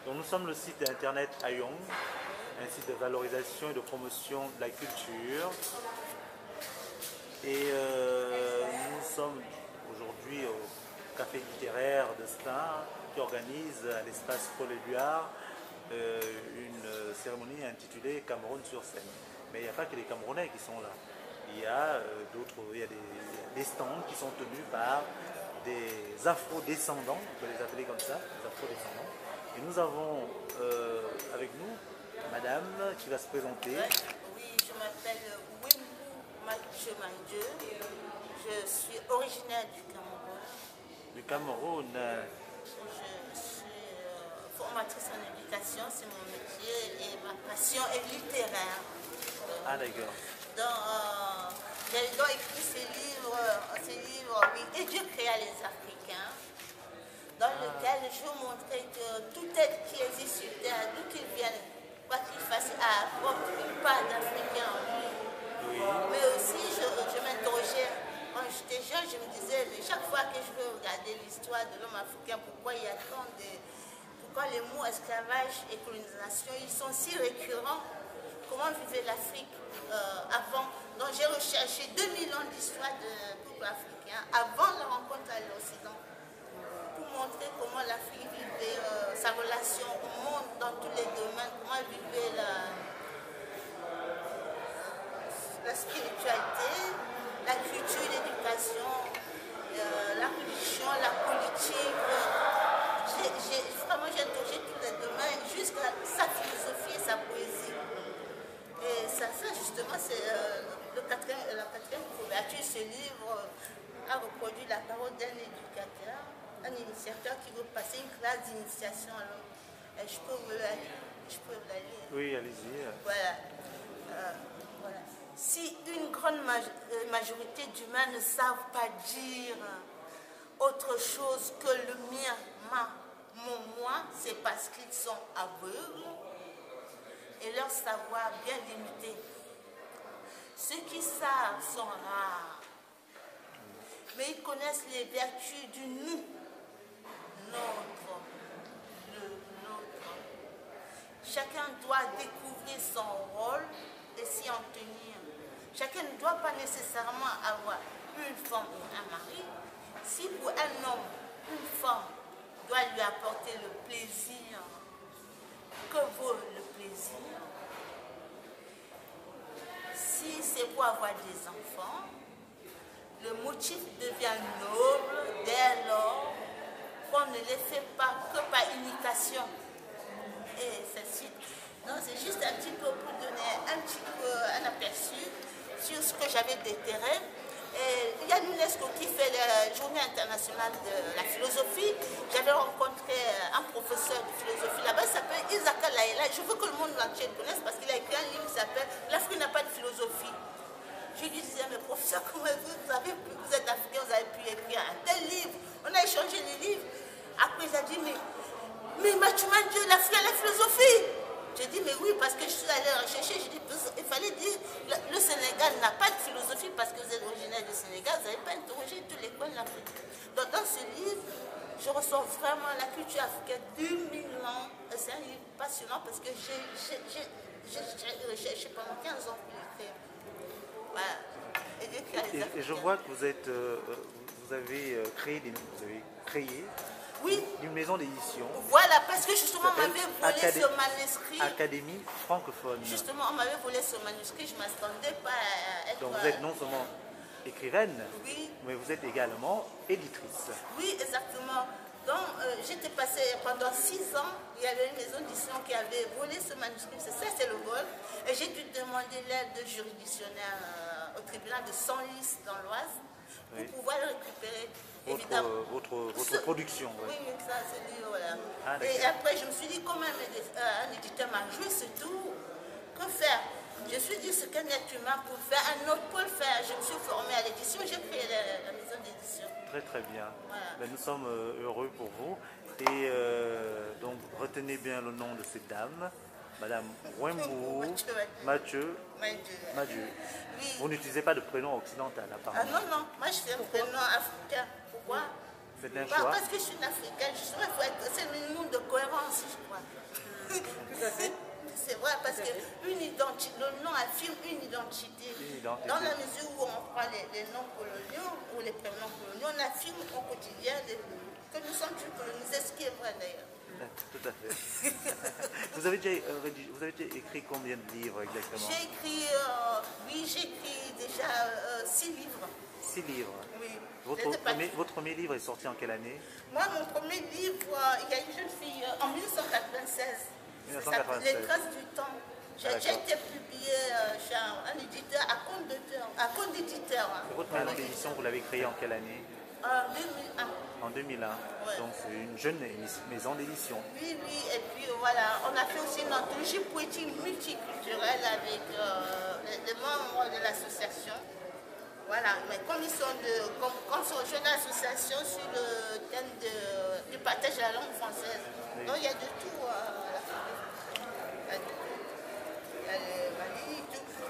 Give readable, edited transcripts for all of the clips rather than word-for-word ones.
Nous sommes le site internet Ayong, un site de valorisation et de promotion de la culture. Et nous sommes aujourd'hui au café littéraire de Stein qui organise à l'espace Paul Éluard une cérémonie intitulée Cameroun sur scène. Mais il n'y a pas que les Camerounais qui sont là. Il y a des stands qui sont tenus par des afro-descendants, on peut les appeler comme ça, des afro-descendants. Et nous avons avec nous madame qui va se présenter. Oui, je m'appelle Wimbu Matchemandje. Je suis originaire du Cameroun. Du Cameroun. Je suis formatrice en éducation, c'est mon métier, et ma passion est littéraire. Ah d'accord. J'ai donc écrit ces livres, oui, Et Dieu créa les Africains, dans lequel je montrais que tout être qui existe sur Terre, d'où qu'il vienne, quoi qu'il fasse, a apporte une part d'Africain en lui. Oui. Mais aussi, je m'interrogeais, quand j'étais jeune, je me disais, chaque fois que je veux regarder l'histoire de l'homme africain, pourquoi il y a tant de... Pourquoi les mots esclavage et colonisation, ils sont si récurrents? Comment vivait l'Afrique avant? Donc j'ai recherché 2000 ans d'histoire du peuple africain avant la rencontre à l'Occident, pour montrer comment l'Afrique vivait sa relation au monde dans tous les domaines, comment elle vivait la spiritualité, la culture, l'éducation, la religion, la politique. Vraiment, j'ai touché tous les domaines jusqu'à sa philosophie et sa poésie. Et ça justement, c'est la quatrième couverture. Ce livre a reproduit la parole d'un éducateur, un initiateur qui veut passer une classe d'initiation à l'homme. Je peux vous la lire. Oui, allez-y. Voilà. Voilà. Si une grande majorité d'humains ne savent pas dire autre chose que le mien, mon moi, c'est parce qu'ils sont aveugles et leur savoir bien limité. Ceux qui savent sont rares, mais ils connaissent les vertus du nous, notre, le nôtre. Chacun doit découvrir son rôle et s'y en tenir. Chacun ne doit pas nécessairement avoir une femme et un mari. Si pour un homme, une femme doit lui apporter le plaisir, que vaut le plaisir? Si c'est pour avoir des enfants, le motif devient noble dès lors qu'on ne les fait pas que par imitation. Et ceci, non, c'est juste un petit peu pour donner un aperçu sur ce que j'avais déterré. Et il y a l'UNESCO qui fait la journée internationale de la philosophie. J'avais rencontré un professeur de philosophie là-bas, il s'appelle Isaka Laïla. Je veux que le monde entier le connaisse parce qu'il a écrit un livre qui s'appelle L'Afrique n'a pas de philosophie. Je lui disais, mais professeur, comment vous êtes africain, vous avez pu écrire un tel livre? On a échangé les livres. Après, il a dit, mais Matchemandje, l'Afrique a la philosophie. J'ai dit, mais oui, parce que je suis allée rechercher, j'ai dit, il fallait dire, le Sénégal n'a pas de philosophie. géographie, parce que vous êtes originaire du Sénégal, vous n'avez pas interrogé tous les coins de l'Afrique. Donc dans ce livre, je ressens vraiment la culture africaine 2000 ans. C'est un livre passionnant parce que j'ai pendant 15 ans pour l'écrire. Voilà. Et je vois que vous avez créé oui. une maison d'édition. Voilà, parce que justement on m'avait volé ce manuscrit. Académie francophone. Justement, on m'avait volé ce manuscrit, je ne m'attendais pas à être... Donc vous êtes non seulement écrivaine, oui. mais vous êtes également éditrice. Oui, exactement. Donc j'étais passée pendant 6 ans, il y avait une maison d'édition qui avait volé ce manuscrit, c'est le vol. Et j'ai dû demander l'aide de juridictionnaire au tribunal de Senlis dans l'Oise pour pouvoir le récupérer. Votre production. Oui, mais ça c'est dit, voilà. Ah, et après je me suis dit, comme un éditeur m'a joué ce tour, que faire? Je me suis dit, ce qu'un être humain peut faire, un autre peut le faire. Je me suis formée à l'édition, j'ai créé la maison d'édition. Très très bien. Voilà. Ben, nous sommes heureux pour vous. Et donc retenez bien le nom de cette dame, Madame Wembou Mathieu. Oui. Vous n'utilisez pas de prénom occidental apparemment. Ah non, non, moi je fais un prénom africain. Pourquoi? C'est un choix. Parce que je suis une africaine, justement, c'est le monde de cohérence, je crois. Tout à fait. C'est vrai, parce que le nom affirme une identité. Dans la mesure où on prend les noms coloniaux ou les prénoms coloniaux, on affirme au quotidien que nous sommes tous colonisés, ce qui est vrai d'ailleurs. Tout à fait. Vous avez déjà écrit combien de livres exactement? J'ai écrit déjà 6 livres. 6 livres? Oui. Votre premier livre est sorti en quelle année? Moi, mon premier livre, il y a une jeune fille en 1996. 1996. Les traces du temps. J'ai été publié chez un éditeur, à compte d'éditeur. Votre maison d'édition, vous l'avez créée en quelle année? En 2001. En 2001. Ouais. Donc c'est une jeune maison d'édition. Oui, oui. Et puis voilà, on a fait aussi une anthologie poétique multiculturelle avec les membres de l'association. Voilà, mais comme ils sont rejoint l'association sur le thème du partage de la langue française. Oui. Donc il y a de tout.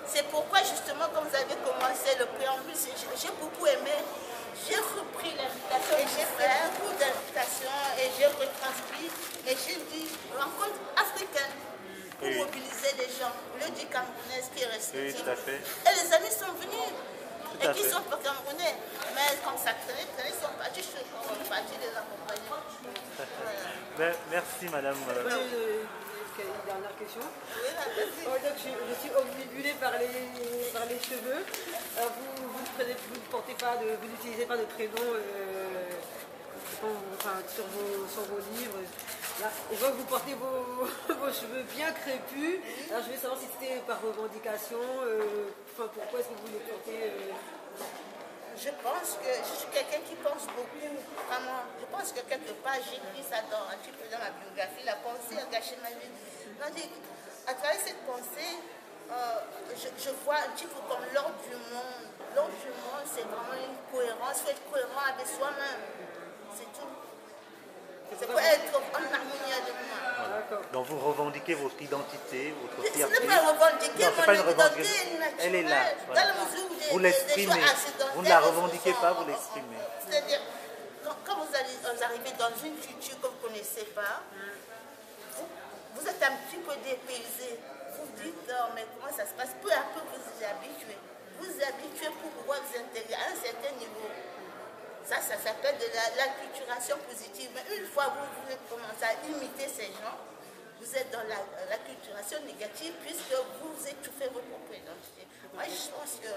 C'est pourquoi justement, quand vous avez commencé le préambule, j'ai beaucoup aimé. J'ai repris l'invitation et j'ai fait beaucoup d'invitations et j'ai retranscrit. Et j'ai dit rencontre africaine pour mobiliser les gens. Le dit camerounaise qui est resté. Oui, tout à fait. Et les amis sont venus. Et qui sont pas camerounais. Mais comme ça traînait, ils sont partis, je suis parti les accompagner. Voilà. Merci madame. Une dernière question. Oui, donc je suis obnubilée par les cheveux. Alors vous n'utilisez pas de prénom sur vos livres. Là, je vois que vous portez vos cheveux bien crépus. Alors je vais savoir si c'était par revendication. Pourquoi est-ce que vous les portez Je pense que je suis quelqu'un qui pense beaucoup. Vraiment, je pense que quelque part, j'écris ça un petit peu dans ma biographie. La pensée a gâché ma vie. Donc, à travers cette pensée, je vois un petit peu comme l'ordre du monde. L'ordre du monde, c'est vraiment une cohérence. Il faut être cohérent avec soi-même. C'est tout. C'est pour être en harmonie avec moi. Donc vous revendiquez votre identité, votre fierté. Ce n'est pas revendiquer, mon identité naturelle. Elle est là. Voilà. Dans la mesure où vous l'exprimez. Vous ne la revendiquez pas, vous l'exprimez. C'est-à-dire, quand vous arrivez dans une culture que vous ne connaissez pas, vous êtes un petit peu dépaysé. Vous dites, mais comment ça se passe? Peu à peu, vous vous habituez. Vous vous habituez pour pouvoir vous intégrer à un certain niveau. Ça s'appelle de l'acculturation positive. Mais une fois que vous commencez à imiter ces gens, vous êtes dans l'acculturation négative puisque vous étouffez votre propre identité. Moi, je pense que,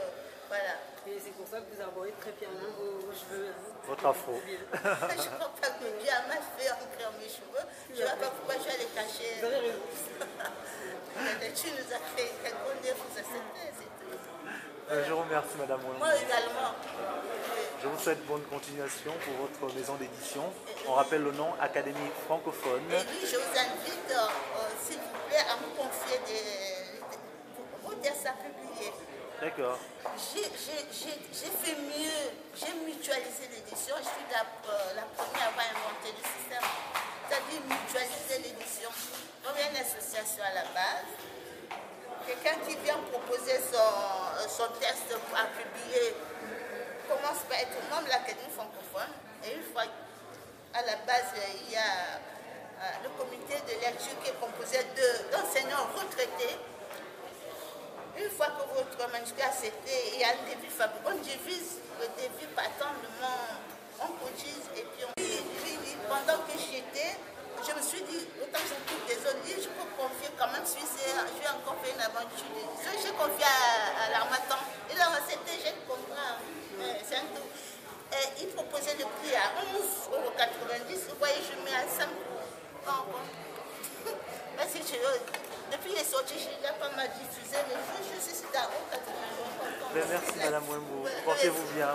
voilà. Et c'est pour ça que vous arborez très fièrement vos cheveux. Votre afro. Je ne crois pas que Dieu a mal fait en créant mes cheveux. Je ne vois pas pourquoi je vais les cacher. Vous avez raison. Tu nous as créé quelque chose, vous acceptez, c'est tout. Je vous remercie, madame Wembou. Moi également. Je vous souhaite bonne continuation pour votre maison d'édition. On rappelle le nom, Académie francophone. Et oui, je vous invite, s'il vous plaît, à me confier vos textes à publier. D'accord. J'ai fait mieux, j'ai mutualisé l'édition. Je suis la première à avoir inventé le système, c'est-à-dire mutualiser l'édition. Donc il y a une association à la base, quelqu'un qui vient proposer son texte à publier commence par être membre de l'Académie francophone. Et une fois, à la base, il y a le comité de lecture qui est composé d'enseignants retraités. Une fois que votre manuscrit a accepté, il y a un début fabrique. On divise le début partant de on cotise et puis on... Pendant que j'étais, je me suis dit, autant que je m'occupe des autres livres, je peux confier quand même, je vais encore faire une aventure. J'ai confié à l'Armatan. Il a accepté, j'ai le contrat. C'est un tout. Et il proposait le prix à 11,90 €. Vous voyez, je mets à 5 €. Merci, depuis qu'il est sorti, j'ai déjà pas mal diffusé, mais je suis à 11,90 €. Merci Madame Wembo. Portez-vous bien.